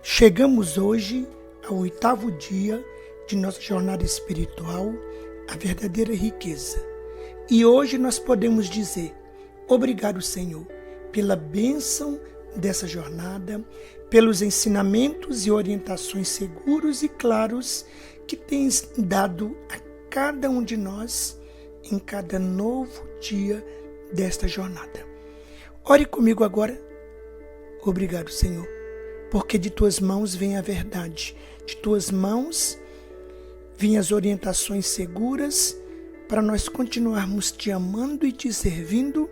Chegamos hoje ao 8º dia de nossa jornada espiritual, a verdadeira riqueza. E hoje nós podemos dizer, obrigado, Senhor, pela bênção dessa jornada, pelos ensinamentos e orientações seguros e claros que tens dado a cada um de nós em cada novo dia desta jornada. Ore comigo agora. Obrigado, Senhor, porque de tuas mãos vem a verdade, de tuas mãos vêm as orientações seguras para nós continuarmos te amando e te servindo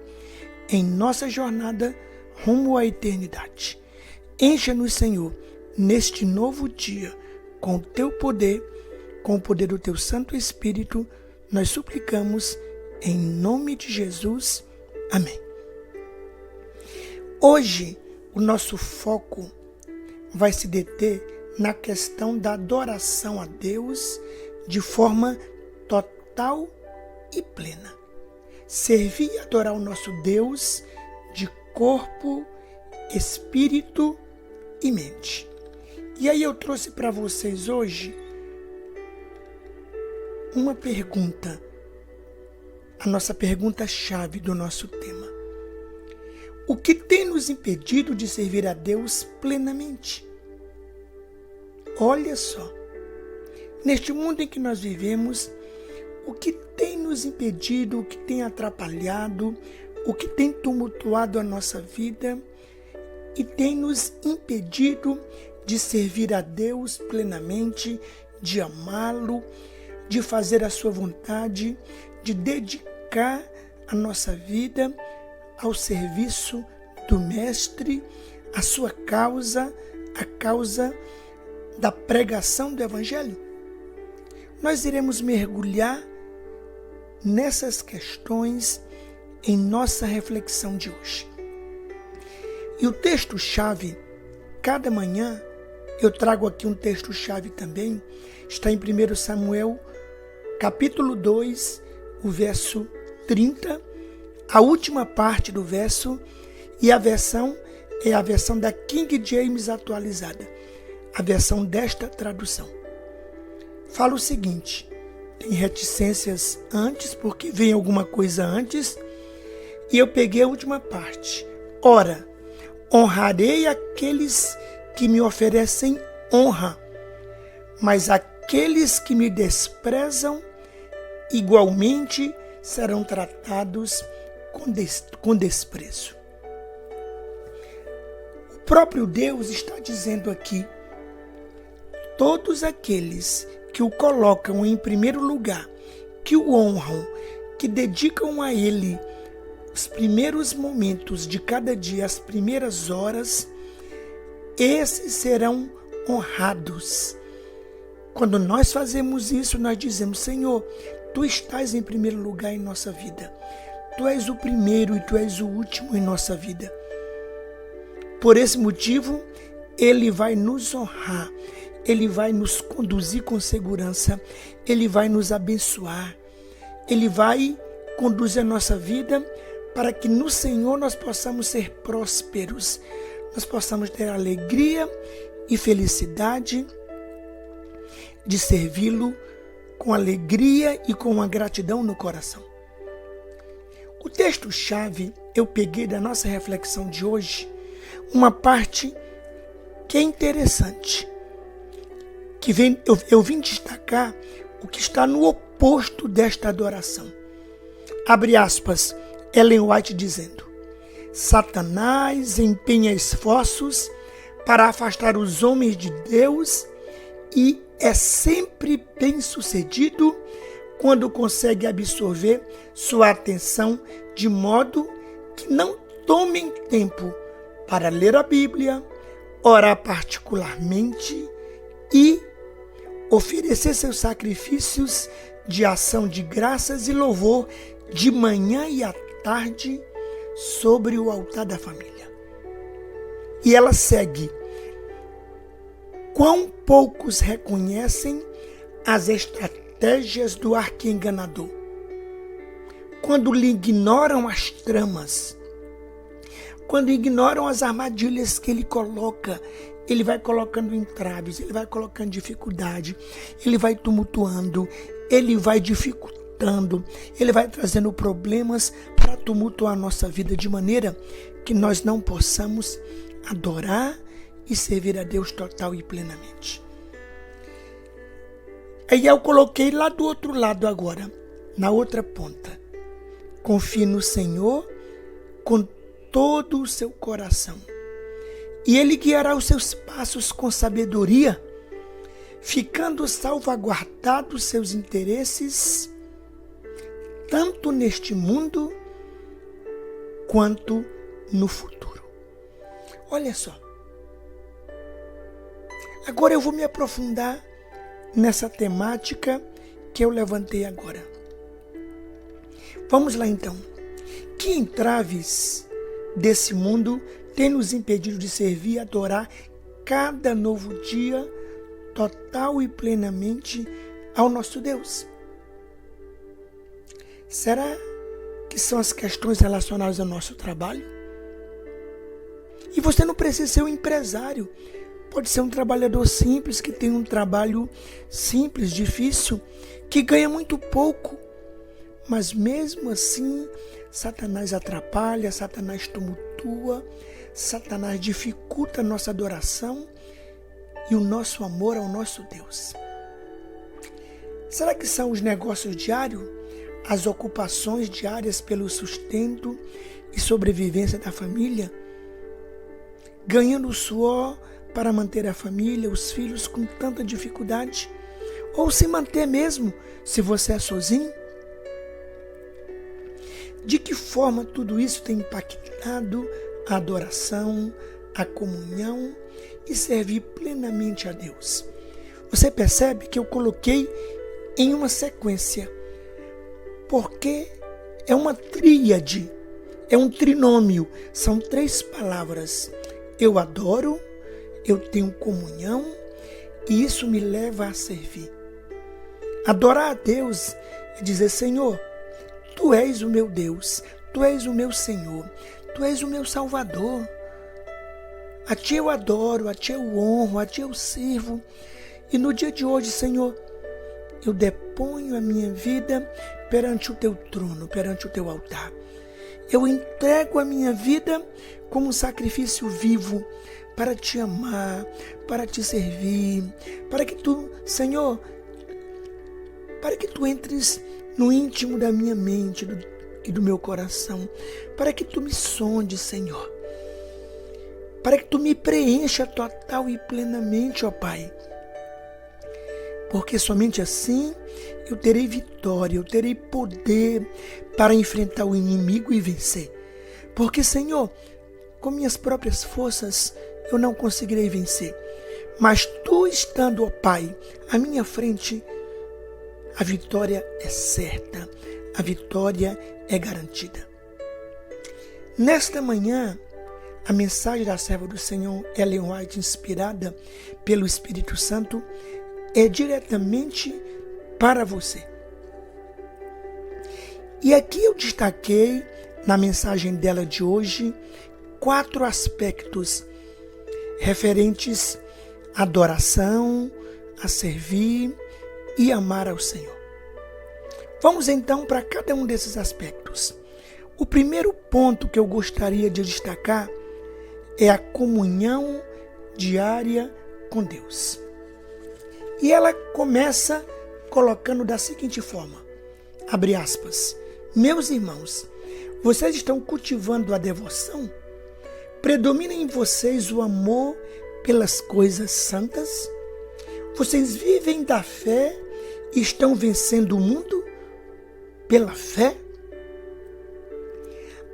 em nossa jornada rumo à eternidade. Encha-nos, Senhor, neste novo dia, com o teu poder, com o poder do teu Santo Espírito, nós suplicamos em nome de Jesus. Amém. Hoje, o nosso foco vai se deter na questão da adoração a Deus de forma total e plena. Servir e adorar o nosso Deus de corpo, espírito e mente. E aí eu trouxe para vocês hoje uma pergunta, a nossa pergunta-chave do nosso tema. O que tem nos impedido de servir a Deus plenamente? Olha só, neste mundo em que nós vivemos, o que tem nos impedido, o que tem atrapalhado, o que tem tumultuado a nossa vida e tem nos impedido de servir a Deus plenamente, de amá-lo, de fazer a sua vontade, de dedicar a nossa vida ao serviço do Mestre, a sua causa, a causa da pregação do Evangelho? Nós iremos mergulhar nessas questões em nossa reflexão de hoje. E o texto-chave, cada manhã, eu trago aqui um texto-chave também, está em 1 Samuel, capítulo 2, o verso 30, a última parte do verso, e a versão é a versão da King James atualizada, a versão desta tradução. Fala o seguinte, tem reticências antes, porque vem alguma coisa antes, e eu peguei a última parte. Ora, honrarei aqueles que me oferecem honra, mas aqueles que me desprezam, igualmente serão tratados com desprezo. O próprio Deus está dizendo aqui, todos aqueles que o colocam em primeiro lugar, que o honram, que dedicam a Ele os primeiros momentos de cada dia, as primeiras horas, esses serão honrados. Quando nós fazemos isso, nós dizemos, Senhor, Tu estás em primeiro lugar em nossa vida. Tu és o primeiro e Tu és o último em nossa vida. Por esse motivo, Ele vai nos honrar, Ele vai nos conduzir com segurança, Ele vai nos abençoar, Ele vai conduzir a nossa vida para que no Senhor nós possamos ser prósperos, nós possamos ter alegria e felicidade de servi-lo com alegria e com uma gratidão no coração. O texto-chave eu peguei da nossa reflexão de hoje, uma parte que é interessante, que eu vim destacar o que está no oposto desta adoração. Abre aspas, Ellen White dizendo, Satanás empenha esforços para afastar os homens de Deus e é sempre bem-sucedido quando consegue absorver sua atenção de modo que não tomem tempo para ler a Bíblia, orar particularmente e oferecer seus sacrifícios de ação de graças e louvor de manhã e à tarde sobre o altar da família. E ela segue, quão poucos reconhecem as estratégias do arqui-enganador. Quando lhe ignoram as tramas, quando ignoram as armadilhas que ele coloca, ele vai colocando entraves, ele vai colocando dificuldade, ele vai tumultuando, ele vai dificultando, ele vai trazendo problemas para tumultuar a nossa vida de maneira que nós não possamos adorar e servir a Deus total e plenamente. Aí eu coloquei lá do outro lado agora, na outra ponta. Confie no Senhor com todo o seu coração, e Ele guiará os seus passos com sabedoria, ficando salvaguardados seus interesses, tanto neste mundo quanto no futuro. Olha só. Agora eu vou me aprofundar nessa temática que eu levantei agora. Vamos lá então. Que entraves desse mundo tem nos impedido de servir e adorar cada novo dia total e plenamente ao nosso Deus? Será que são as questões relacionadas ao nosso trabalho? E você não precisa ser um empresário. Pode ser um trabalhador simples, que tem um trabalho simples, difícil, que ganha muito pouco. Mas mesmo assim, Satanás atrapalha, Satanás tumultua, Satanás dificulta a nossa adoração e o nosso amor ao nosso Deus. Será que são os negócios diários, as ocupações diárias pelo sustento e sobrevivência da família? Ganhando o suor para manter a família, os filhos com tanta dificuldade? Ou se manter mesmo, se você é sozinho? De que forma tudo isso tem impactado a adoração, a comunhão e servir plenamente a Deus? Você percebe que eu coloquei em uma sequência, porque é uma tríade, é um trinômio, são 3 palavras. Eu adoro, eu tenho comunhão e isso me leva a servir. Adorar a Deus é dizer: Senhor, Tu és o meu Deus, Tu és o meu Senhor, Tu és o meu Salvador. A Ti eu adoro, a Ti eu honro, a Ti eu sirvo. E no dia de hoje, Senhor, eu deponho a minha vida perante o Teu trono, perante o Teu altar. Eu entrego a minha vida como um sacrifício vivo para Te amar, para Te servir, para que Tu, Senhor, para que Tu entres no íntimo da minha mente e do meu coração, para que Tu me sondes, Senhor, para que Tu me preencha total e plenamente, ó Pai, porque somente assim eu terei vitória, eu terei poder para enfrentar o inimigo e vencer. Porque, Senhor, com minhas próprias forças eu não conseguirei vencer, mas Tu estando, ó Pai, à minha frente, a vitória é certa, a vitória é garantida. Nesta manhã, a mensagem da serva do Senhor, Ellen White, inspirada pelo Espírito Santo, é diretamente para você. E aqui eu destaquei, na mensagem dela de hoje, 4 aspectos referentes à adoração, a servir e amar ao Senhor. Vamos então para cada um desses aspectos. O primeiro ponto que eu gostaria de destacar é a comunhão diária com Deus. E ela começa colocando da seguinte forma, abre aspas: meus irmãos, vocês estão cultivando a devoção? Predomina em vocês o amor pelas coisas santas? Vocês vivem da fé e estão vencendo o mundo pela fé?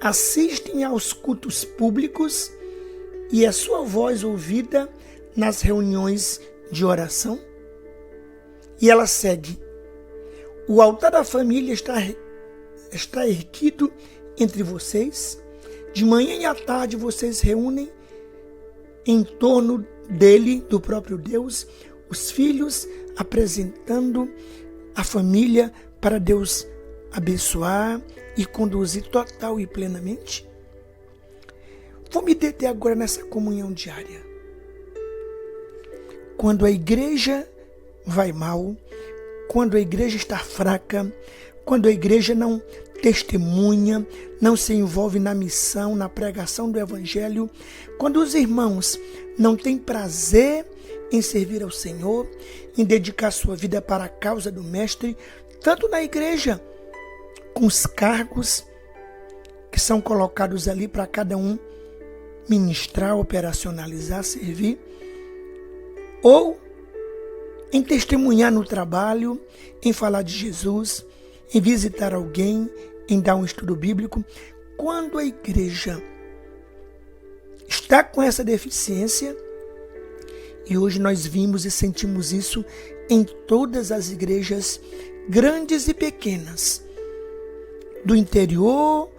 Assistem aos cultos públicos e a sua voz ouvida nas reuniões de oração? E ela segue: o altar da família está erguido entre vocês. De manhã e à tarde vocês reúnem em torno dele, do próprio Deus, os filhos, apresentando a família para Deus abençoar e conduzir total e plenamente. Vou me deter agora nessa comunhão diária. Quando a igreja vai mal, quando a igreja está fraca, quando a igreja não testemunha, não se envolve na missão, na pregação do evangelho, quando os irmãos não têm prazer em servir ao Senhor, em dedicar sua vida para a causa do Mestre, tanto na igreja, com os cargos que são colocados ali para cada um ministrar, operacionalizar, servir, ou em testemunhar no trabalho, em falar de Jesus, em visitar alguém, em dar um estudo bíblico. Quando a igreja está com essa deficiência, e hoje nós vimos e sentimos isso em todas as igrejas, grandes e pequenas, do interior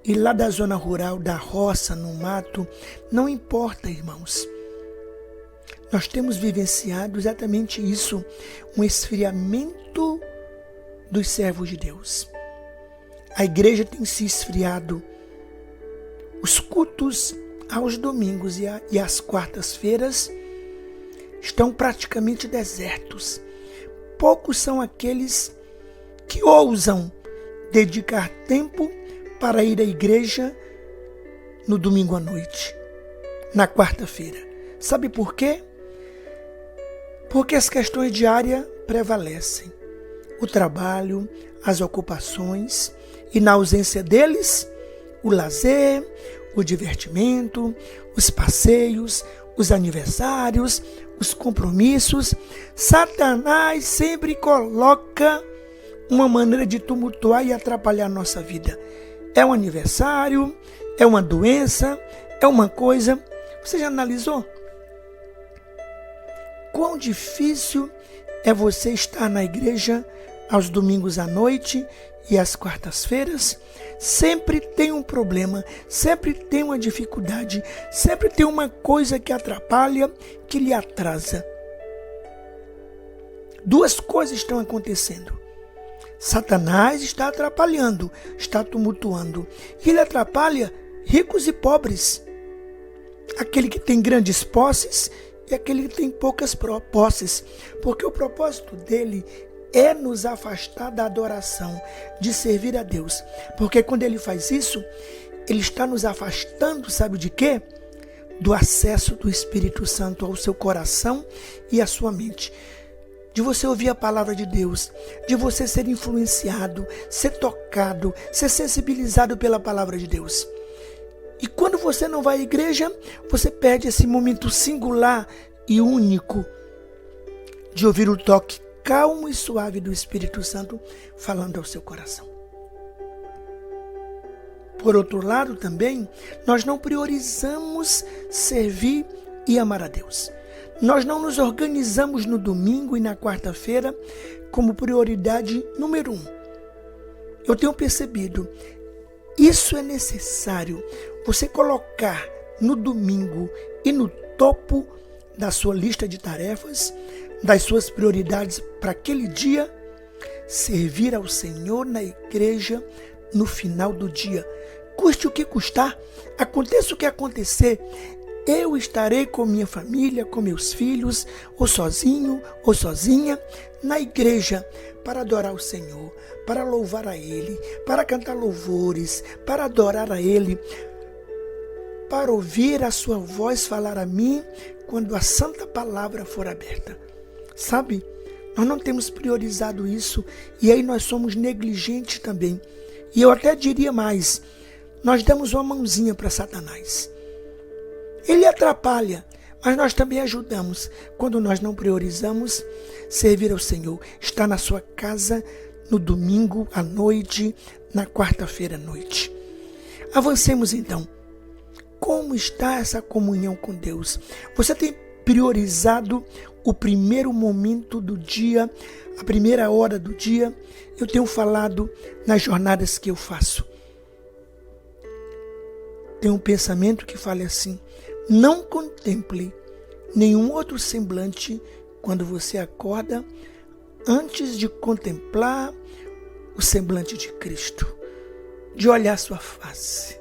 e lá da zona rural, da roça, no mato, não importa, irmãos. Nós temos vivenciado exatamente isso, um esfriamento dos servos de Deus. A igreja tem se esfriado. Os cultos aos domingos e às quartas-feiras estão praticamente desertos. Poucos são aqueles que ousam dedicar tempo para ir à igreja no domingo à noite, na quarta-feira. Sabe por quê? Porque as questões diárias prevalecem. O trabalho, as ocupações, e na ausência deles, o lazer, o divertimento, os passeios, os aniversários, os compromissos. Satanás sempre coloca uma maneira de tumultuar e atrapalhar a nossa vida. É um aniversário, é uma doença, é uma coisa. Você já analisou? Quão difícil é você estar na igreja aos domingos à noite e às quartas-feiras? Sempre tem um problema, sempre tem uma dificuldade, sempre tem uma coisa que atrapalha, que lhe atrasa. Duas coisas estão acontecendo. Satanás está atrapalhando, está tumultuando. E ele atrapalha ricos e pobres. Aquele que tem grandes posses e aquele que tem poucas posses. Porque o propósito dele é nos afastar da adoração, de servir a Deus. Porque quando ele faz isso, ele está nos afastando, sabe de quê? Do acesso do Espírito Santo ao seu coração e à sua mente. De você ouvir a palavra de Deus, de você ser influenciado, ser tocado, ser sensibilizado pela palavra de Deus. E quando você não vai à igreja, você perde esse momento singular e único de ouvir o toque calmo e suave do Espírito Santo falando ao seu coração. Por outro lado também, nós não priorizamos servir e amar a Deus. Nós não nos organizamos no domingo e na quarta-feira como prioridade número 1. Eu tenho percebido, isso é necessário, você colocar no domingo e no topo da sua lista de tarefas, das suas prioridades para aquele dia, servir ao Senhor na igreja no final do dia. Custe o que custar, aconteça o que acontecer, eu estarei com minha família, com meus filhos, ou sozinho, ou sozinha, na igreja, para adorar o Senhor, para louvar a Ele, para cantar louvores, para adorar a Ele, para ouvir a sua voz falar a mim quando a santa palavra for aberta. Sabe, nós não temos priorizado isso e aí nós somos negligentes também. E eu até diria mais, nós damos uma mãozinha para Satanás. Ele atrapalha, mas nós também ajudamos quando nós não priorizamos servir ao Senhor. Está na sua casa no domingo à noite, na quarta-feira à noite. Avancemos então. Como está essa comunhão com Deus? Você tem priorizado o primeiro momento do dia, a primeira hora do dia? Eu tenho falado nas jornadas que eu faço. Tem um pensamento que fala assim: não contemple nenhum outro semblante quando você acorda antes de contemplar o semblante de Cristo, de olhar sua face,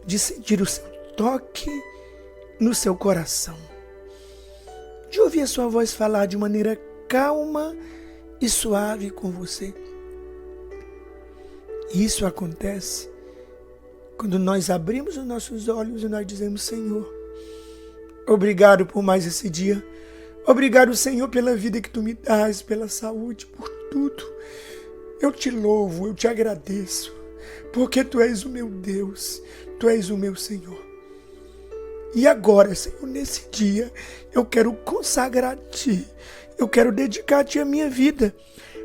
de sentir o seu toque no seu coração, de ouvir a sua voz falar de maneira calma e suave com você. Isso acontece quando nós abrimos os nossos olhos e nós dizemos: Senhor, obrigado por mais esse dia. Obrigado, Senhor, pela vida que Tu me dás, pela saúde, por tudo. Eu te louvo, eu te agradeço, porque Tu és o meu Deus, Tu és o meu Senhor. E agora, Senhor, nesse dia, eu quero consagrar a Ti, eu quero dedicar a Ti a minha vida,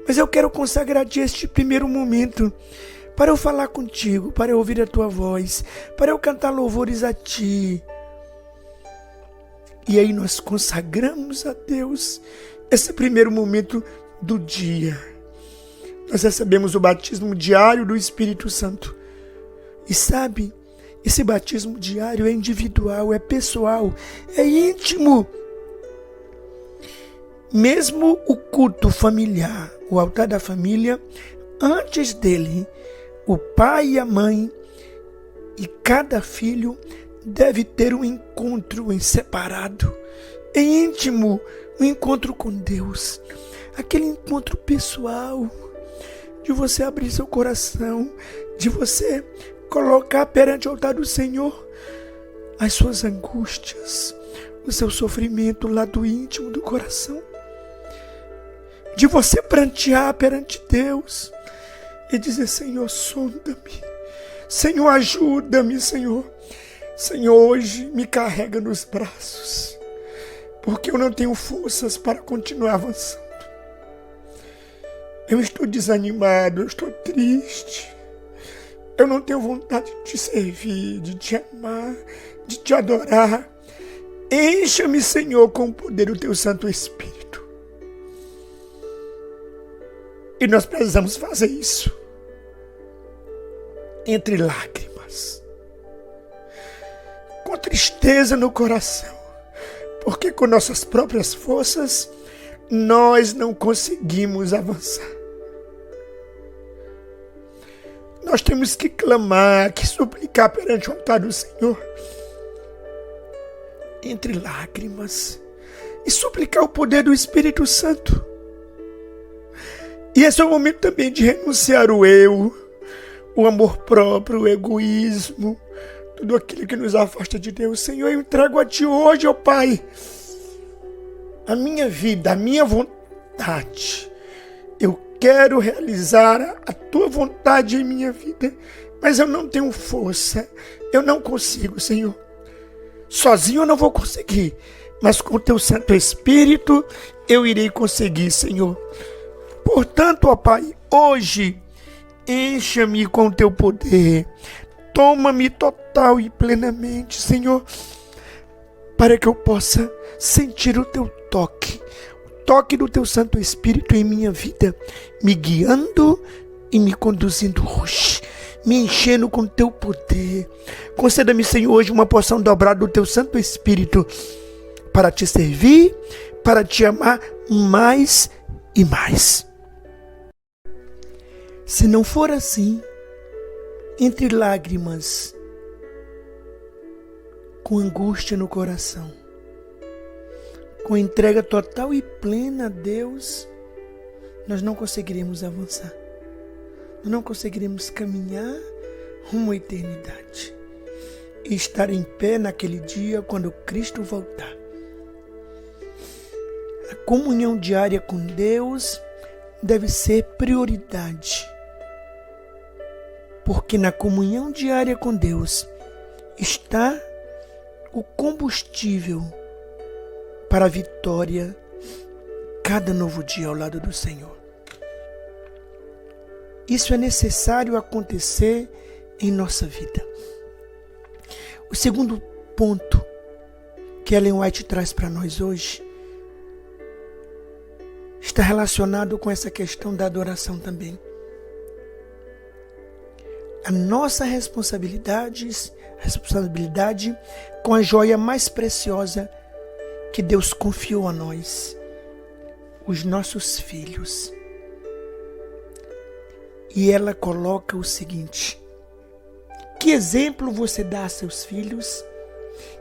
mas eu quero consagrar a Ti este primeiro momento, para eu falar contigo, para eu ouvir a Tua voz, para eu cantar louvores a Ti. E aí nós consagramos a Deus esse primeiro momento do dia. Nós recebemos o batismo diário do Espírito Santo. E sabe, esse batismo diário é individual, é pessoal, é íntimo. Mesmo o culto familiar, o altar da família, antes dele, o pai e a mãe e cada filho deve ter um encontro em separado, em íntimo, um encontro com Deus. Aquele encontro pessoal, de você abrir seu coração, de você colocar perante o altar do Senhor as suas angústias, o seu sofrimento lá do íntimo do coração. De você prantear perante Deus e dizer: Senhor, sonda-me. Senhor, ajuda-me, Senhor. Senhor, hoje me carrega nos braços, porque eu não tenho forças para continuar avançando. Eu estou desanimado, eu estou triste. Eu não tenho vontade de te servir, de te amar, de te adorar. Encha-me, Senhor, com o poder do Teu Santo Espírito. E nós precisamos fazer isso entre lágrimas, com tristeza no coração, porque com nossas próprias forças nós não conseguimos avançar. Nós temos que clamar, que suplicar perante o altar do Senhor, entre lágrimas, e suplicar o poder do Espírito Santo. E esse é o momento também de renunciar o eu, o amor próprio, o egoísmo, tudo aquilo que nos afasta de Deus. Senhor, eu entrego a Ti hoje, ó Pai, a minha vida, a minha vontade. Eu quero realizar a Tua vontade em minha vida, mas eu não tenho força, eu não consigo, Senhor. Sozinho eu não vou conseguir, mas com o Teu Santo Espírito eu irei conseguir, Senhor. Portanto, ó Pai, hoje encha-me com o Teu poder, toma-me total e plenamente, Senhor, para que eu possa sentir o Teu toque, o toque do Teu Santo Espírito em minha vida, me guiando e me conduzindo hoje, me enchendo com o Teu poder. Conceda-me, Senhor, hoje uma porção dobrada do Teu Santo Espírito, para Te servir, para Te amar mais e mais. Se não for assim, entre lágrimas, com angústia no coração, com entrega total e plena a Deus, nós não conseguiremos avançar. Nós não conseguiremos caminhar rumo à eternidade e estar em pé naquele dia quando Cristo voltar. A comunhão diária com Deus deve ser prioridade, porque na comunhão diária com Deus está o combustível para a vitória cada novo dia ao lado do Senhor. Isso é necessário acontecer em nossa vida. O segundo ponto que Ellen White traz para nós hoje está relacionado com essa questão da adoração também. A nossa responsabilidade com a joia mais preciosa que Deus confiou a nós, os nossos filhos. E ela coloca o seguinte: que exemplo você dá a seus filhos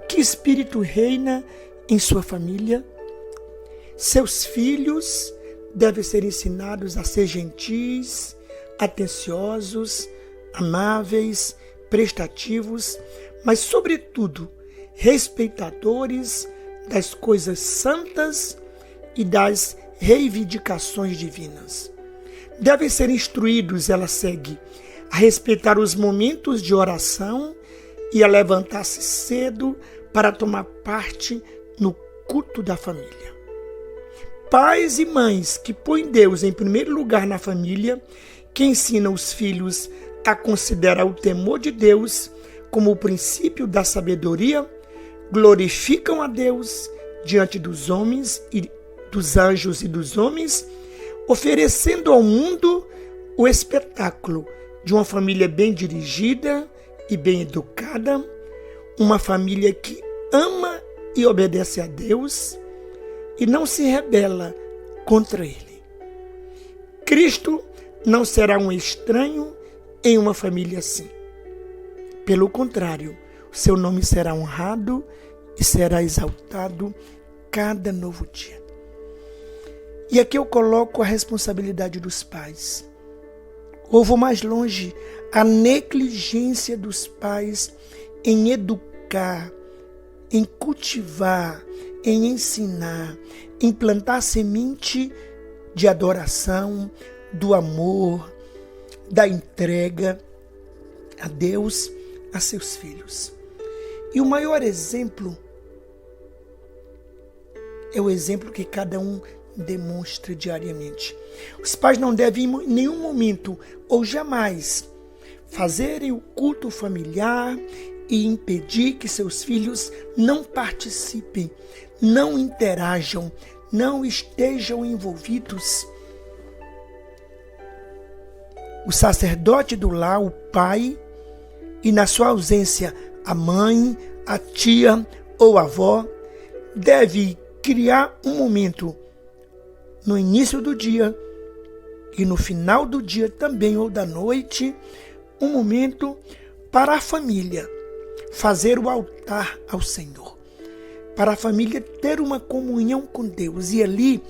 Que espírito reina em sua família? Seus filhos devem ser ensinados a ser gentis, atenciosos, amáveis, prestativos, mas, sobretudo, respeitadores das coisas santas e das reivindicações divinas. Devem ser instruídos, ela segue, a respeitar os momentos de oração e a levantar-se cedo para tomar parte no culto da família. Pais e mães que põem Deus em primeiro lugar na família, que ensinam os filhos a considerar o temor de Deus como o princípio da sabedoria, glorificam a Deus diante dos homens e dos anjos e dos homens, oferecendo ao mundo o espetáculo de uma família bem dirigida e bem educada, uma família que ama e obedece a Deus e não se rebela contra Ele. Cristo não será um estranho em uma família assim. Pelo contrário, o seu nome será honrado e será exaltado cada novo dia. E aqui eu coloco a responsabilidade dos pais. Ou vou mais longe, a negligência dos pais em educar, em cultivar, em ensinar, em plantar semente de adoração, do amor, da entrega a Deus, a seus filhos. E o maior exemplo é o exemplo que cada um demonstra diariamente. Os pais não devem em nenhum momento ou jamais fazerem o culto familiar e impedir que seus filhos não participem, não interajam, não estejam envolvidos. O sacerdote do lar, o pai, e na sua ausência a mãe, a tia ou a avó, deve criar um momento no início do dia e no final do dia também ou da noite, um momento para a família fazer o altar ao Senhor, para a família ter uma comunhão com Deus e ali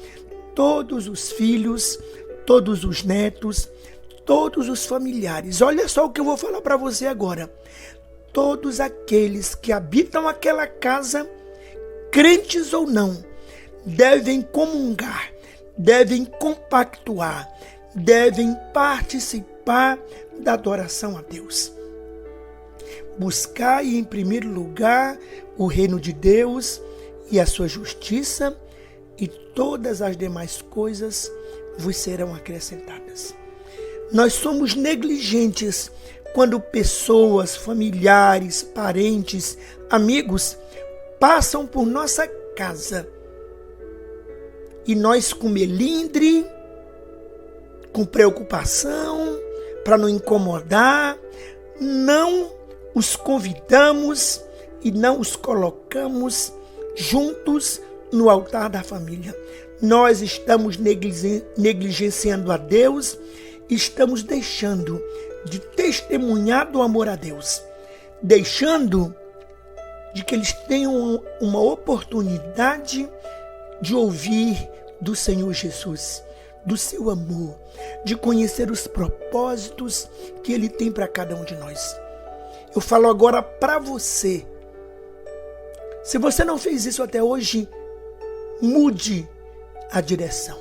todos os filhos, todos os netos, todos os familiares. Olha só o que eu vou falar para você agora. Todos aqueles que habitam aquela casa, crentes ou não, devem comungar, devem compactuar, devem participar da adoração a Deus. Buscai em primeiro lugar o reino de Deus e a sua justiça, e todas as demais coisas vos serão acrescentadas. Nós somos negligentes quando pessoas, familiares, parentes, amigos passam por nossa casa e nós, com melindre, com preocupação, para não incomodar, não os convidamos e não os colocamos juntos no altar da família. Nós estamos negligenciando a Deus, estamos deixando de testemunhar do amor a Deus, deixando de que eles tenham uma oportunidade de ouvir do Senhor Jesus, do seu amor, de conhecer os propósitos que Ele tem para cada um de nós. Eu falo agora para você. Se você não fez isso até hoje, mude a direção.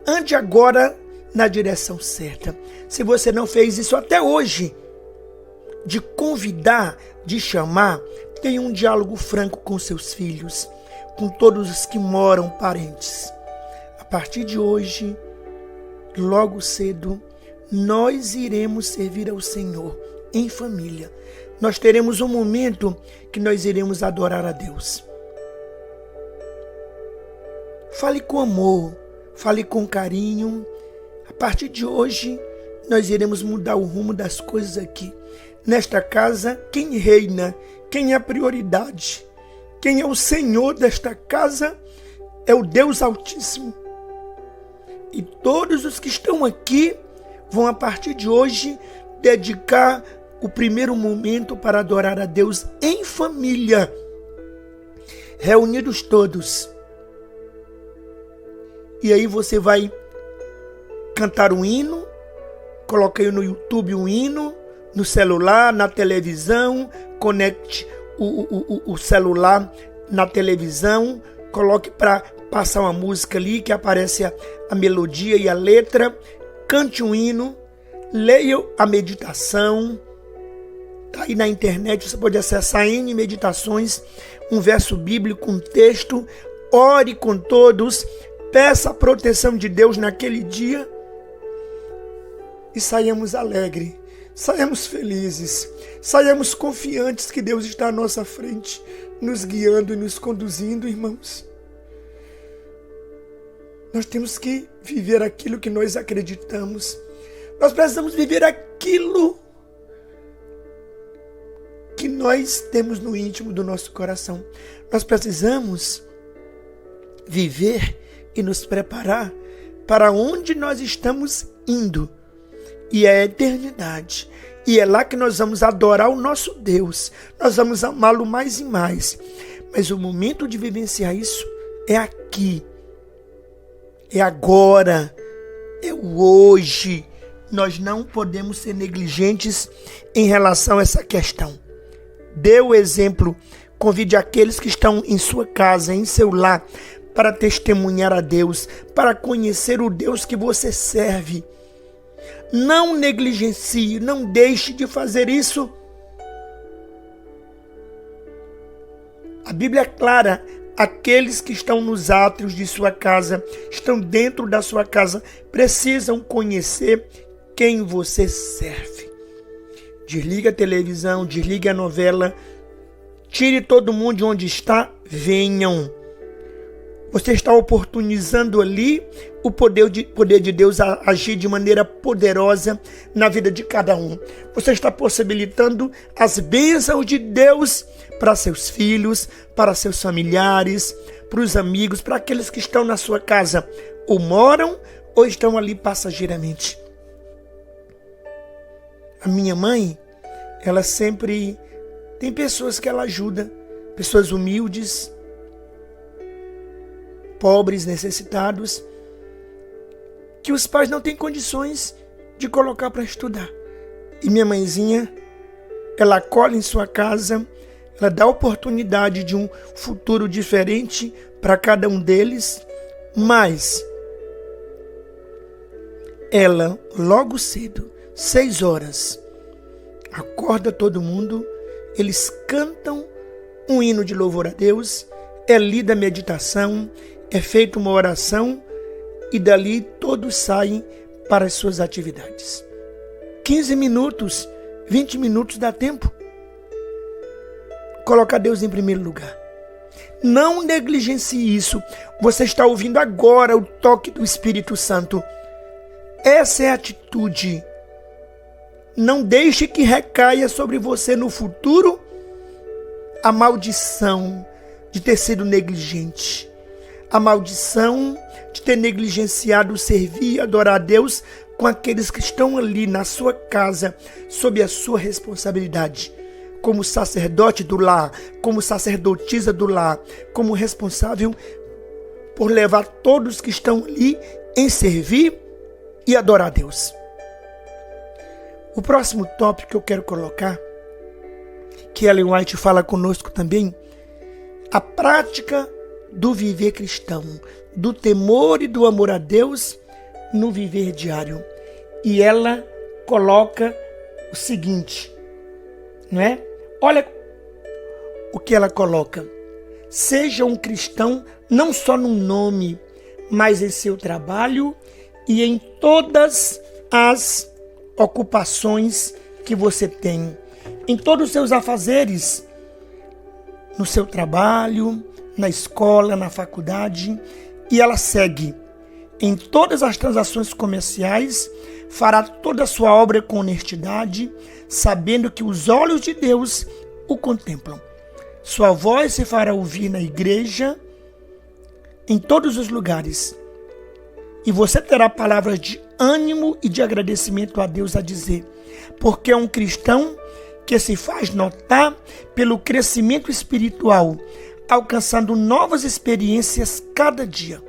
Ande agora na direção certa. Se você não fez isso até hoje, de convidar, de chamar, tenha um diálogo franco com seus filhos, com todos os que moram, parentes. A partir de hoje, logo cedo, nós iremos servir ao Senhor em família. Nós teremos um momento que nós iremos adorar a Deus. Fale com amor, fale com carinho. A partir de hoje, nós iremos mudar o rumo das coisas aqui. Nesta casa, quem reina, quem é a prioridade, quem é o Senhor desta casa é o Deus Altíssimo. E todos os que estão aqui vão, a partir de hoje, dedicar o primeiro momento para adorar a Deus em família, reunidos todos. E aí você vai cantar um hino, coloque aí no YouTube um hino, no celular, na televisão, conecte o celular na televisão, coloque para passar uma música ali que aparece a melodia e a letra, cante um hino, leia a meditação. Tá aí na internet, você pode acessar N meditações, um verso bíblico, um texto, ore com todos, peça a proteção de Deus naquele dia e saiamos alegres, saiamos felizes, saiamos confiantes que Deus está à nossa frente, nos guiando e nos conduzindo, irmãos. Nós temos que viver aquilo que nós acreditamos. Nós precisamos viver aquilo que nós temos no íntimo do nosso coração. Nós precisamos viver e nos preparar para onde nós estamos indo. E é a eternidade. E é lá que nós vamos adorar o nosso Deus. Nós vamos amá-lo mais e mais. Mas o momento de vivenciar isso é aqui. É agora. É o hoje. Nós não podemos ser negligentes em relação a essa questão. Dê o exemplo. Convide aqueles que estão em sua casa, em seu lar, para testemunhar a Deus, para conhecer o Deus que você serve. Não negligencie, não deixe de fazer isso. A Bíblia é clara, aqueles que estão nos átrios de sua casa, estão dentro da sua casa, precisam conhecer quem você serve. Desliga a televisão, desligue a novela, tire todo mundo de onde está, venham. Você está oportunizando ali o poder de Deus a agir de maneira poderosa na vida de cada um. Você está possibilitando as bênçãos de Deus para seus filhos, para seus familiares, para os amigos, para aqueles que estão na sua casa, ou moram ou estão ali passageiramente. A minha mãe, ela sempre tem pessoas que ela ajuda, pessoas humildes, pobres, necessitados, que os pais não têm condições de colocar para estudar. E minha mãezinha, ela acolhe em sua casa, ela dá oportunidade de um futuro diferente para cada um deles, mas ela, logo cedo, 6 horas, acorda todo mundo, eles cantam um hino de louvor a Deus, é lida a meditação, é feita uma oração e dali todos saem para as suas atividades. 15 minutos, 20 minutos dá tempo. Coloca Deus em primeiro lugar. Não negligencie isso. Você está ouvindo agora o toque do Espírito Santo. Essa é a atitude. Não deixe que recaia sobre você no futuro a maldição de ter sido negligente. A maldição de ter negligenciado servir e adorar a Deus com aqueles que estão ali na sua casa, sob a sua responsabilidade, como sacerdote do lar, como sacerdotisa do lar, como responsável por levar todos que estão ali em servir e adorar a Deus. O próximo tópico que eu quero colocar, que Ellen White fala conosco também, a prática do viver cristão, do temor e do amor a Deus no viver diário. E ela coloca o seguinte, não é? Olha o que ela coloca. Seja um cristão não só no nome, mas em seu trabalho e em todas as ocupações que você tem, em todos os seus afazeres, no seu trabalho, na escola, na faculdade. E ela segue: em todas as transações comerciais, fará toda a sua obra com honestidade, sabendo que os olhos de Deus o contemplam. Sua voz se fará ouvir na igreja, em todos os lugares. E você terá palavras de ânimo e de agradecimento a Deus a dizer, porque é um cristão que se faz notar pelo crescimento espiritual, alcançando novas experiências cada dia.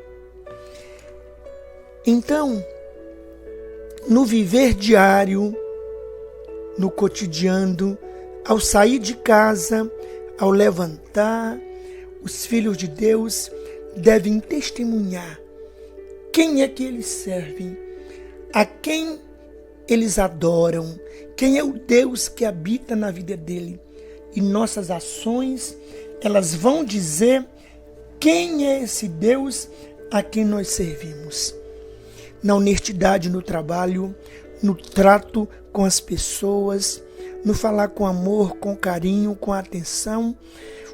Então, no viver diário, no cotidiano, ao sair de casa, ao levantar, os filhos de Deus devem testemunhar quem é que eles servem, a quem eles adoram, quem é o Deus que habita na vida dele. E nossas ações, elas vão dizer quem é esse Deus a quem nós servimos. Na honestidade no trabalho, no trato com as pessoas, no falar com amor, com carinho, com atenção,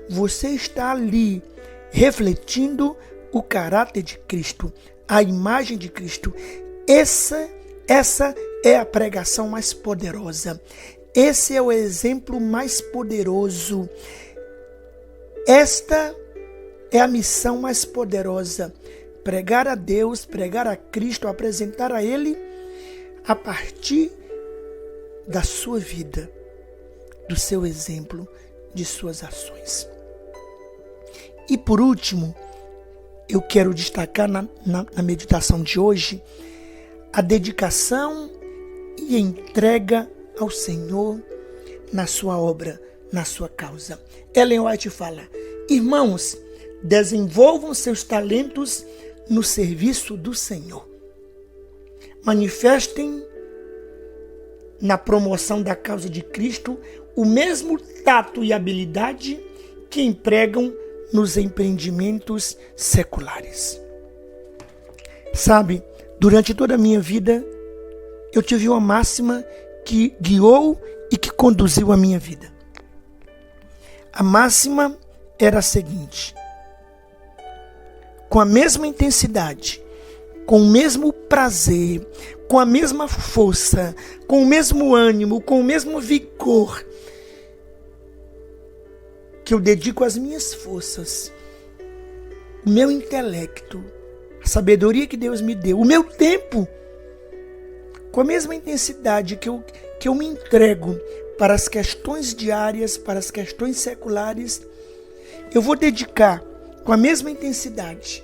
você está ali refletindo o caráter de Cristo, a imagem de Cristo. Essa é a pregação mais poderosa. Esse é o exemplo mais poderoso. Esta é a missão mais poderosa. Pregar a Deus, pregar a Cristo, apresentar a Ele a partir da sua vida, do seu exemplo, de suas ações. E por último, eu quero destacar na meditação de hoje a dedicação e entrega ao Senhor na sua obra, na sua causa. Ellen White fala: irmãos, desenvolvam seus talentos no serviço do Senhor. Manifestem na promoção da causa de Cristo o mesmo tato e habilidade que empregam nos empreendimentos seculares. Sabe, durante toda a minha vida, eu tive uma máxima que guiou e que conduziu a minha vida. A máxima era a seguinte: com a mesma intensidade, com o mesmo prazer, com a mesma força, com o mesmo ânimo, com o mesmo vigor que eu dedico às minhas forças, o meu intelecto, a sabedoria que Deus me deu, o meu tempo, com a mesma intensidade que eu me entrego para as questões diárias, para as questões seculares, eu vou dedicar com a mesma intensidade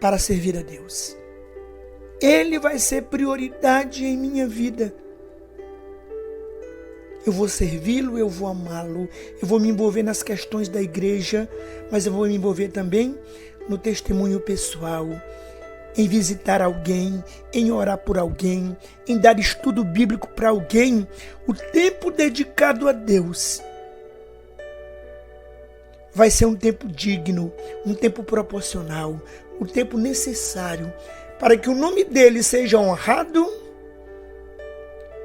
para servir a Deus. Ele vai ser prioridade em minha vida. Eu vou servi-lo, eu vou amá-lo, eu vou me envolver nas questões da igreja, mas eu vou me envolver também no testemunho pessoal, em visitar alguém, em orar por alguém, em dar estudo bíblico para alguém. O tempo dedicado a Deus vai ser um tempo digno, um tempo proporcional, um tempo necessário para que o nome dele seja honrado,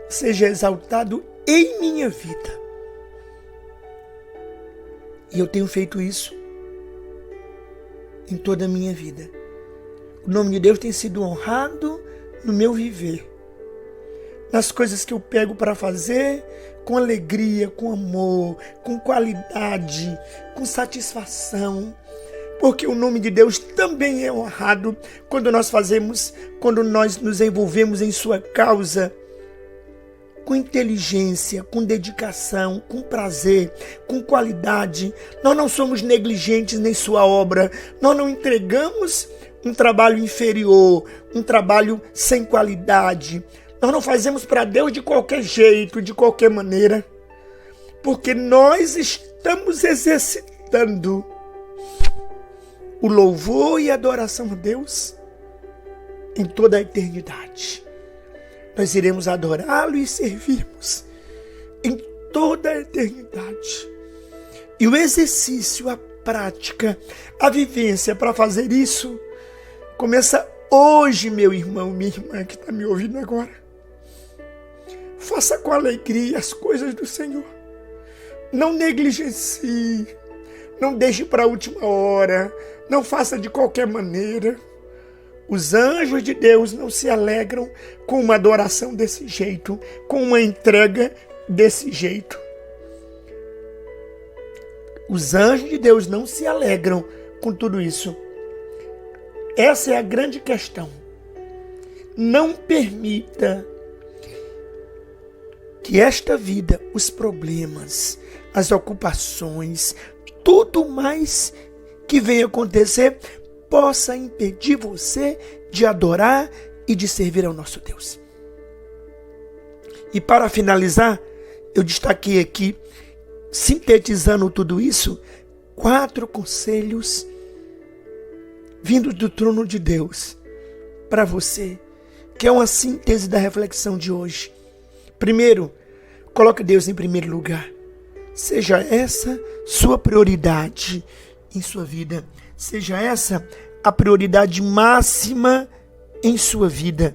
seja exaltado em minha vida. E eu tenho feito isso em toda a minha vida. O nome de Deus tem sido honrado no meu viver, nas coisas que eu pego para fazer, com alegria, com amor, com qualidade, com satisfação, porque o nome de Deus também é honrado quando nós fazemos, quando nós nos envolvemos em sua causa, com inteligência, com dedicação, com prazer, com qualidade. Nós não somos negligentes nem sua obra, nós não entregamos um trabalho inferior, um trabalho sem qualidade. Nós não fazemos para Deus de qualquer jeito, de qualquer maneira, porque nós estamos exercitando o louvor e a adoração a Deus em toda a eternidade. Nós iremos adorá-lo e servirmos em toda a eternidade. E o exercício, a prática, a vivência para fazer isso começa hoje, meu irmão, minha irmã que está me ouvindo agora. Faça com alegria as coisas do Senhor. Não negligencie, não deixe para a última hora, não faça de qualquer maneira. Os anjos de Deus não se alegram com uma adoração desse jeito, com uma entrega desse jeito. Os anjos de Deus não se alegram com tudo isso. Essa é a grande questão. Não permita que esta vida, os problemas, as ocupações, tudo mais que venha acontecer, possa impedir você de adorar e de servir ao nosso Deus. E para finalizar, eu destaquei aqui, sintetizando tudo isso, 4 conselhos vindos do trono de Deus para você, que é uma síntese da reflexão de hoje. Primeiro, coloque Deus em primeiro lugar. Seja essa sua prioridade em sua vida. Seja essa a prioridade máxima em sua vida.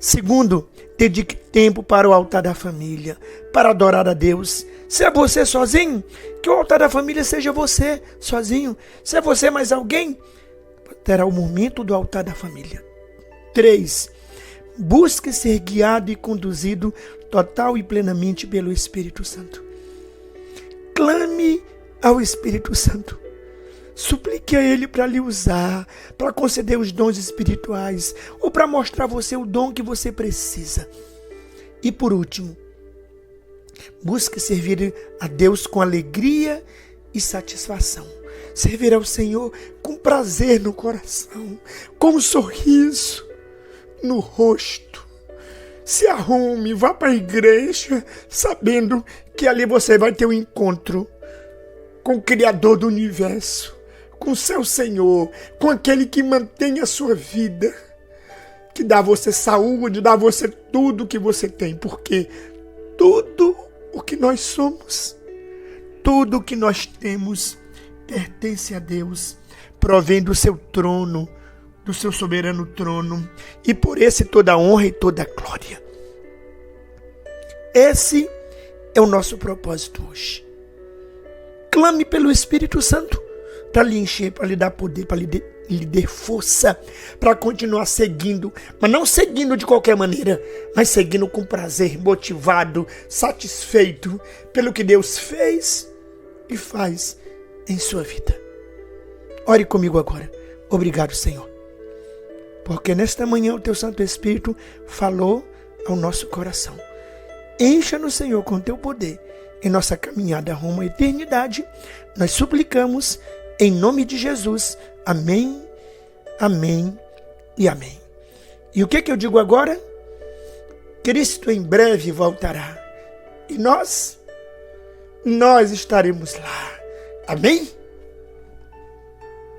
Segundo, dedique tempo para o altar da família, para adorar a Deus. Se é você sozinho, que o altar da família seja você sozinho. Se é você mais alguém, terá o momento do altar da família. 3. Busque ser guiado e conduzido total e plenamente pelo Espírito Santo. Clame ao Espírito Santo. Suplique a Ele para lhe usar, para conceder os dons espirituais, ou para mostrar a você o dom que você precisa. E por último, busque servir a Deus com alegria e satisfação. Servir ao Senhor com prazer no coração, com um sorriso no rosto. Se arrume, vá para a igreja, sabendo que ali você vai ter um encontro com o Criador do Universo, com o seu Senhor, com aquele que mantém a sua vida, que dá a você saúde, dá a você tudo que você tem, porque tudo o que nós somos, tudo o que nós temos, pertence a Deus, provém do seu trono, do seu soberano trono, e por esse toda a honra e toda a glória. Esse é o nosso propósito hoje. Clame pelo Espírito Santo para lhe encher, para lhe dar poder, para lhe dar força, para continuar seguindo, mas não seguindo de qualquer maneira, mas seguindo com prazer, motivado, satisfeito pelo que Deus fez e faz em sua vida. Ore comigo agora. Obrigado, Senhor, porque nesta manhã o Teu Santo Espírito falou ao nosso coração. Encha-nos, Senhor, com Teu poder em nossa caminhada rumo à eternidade. Nós suplicamos em nome de Jesus. Amém, amém e amém. E o que eu digo agora? Cristo em breve voltará e nós estaremos lá. Amém?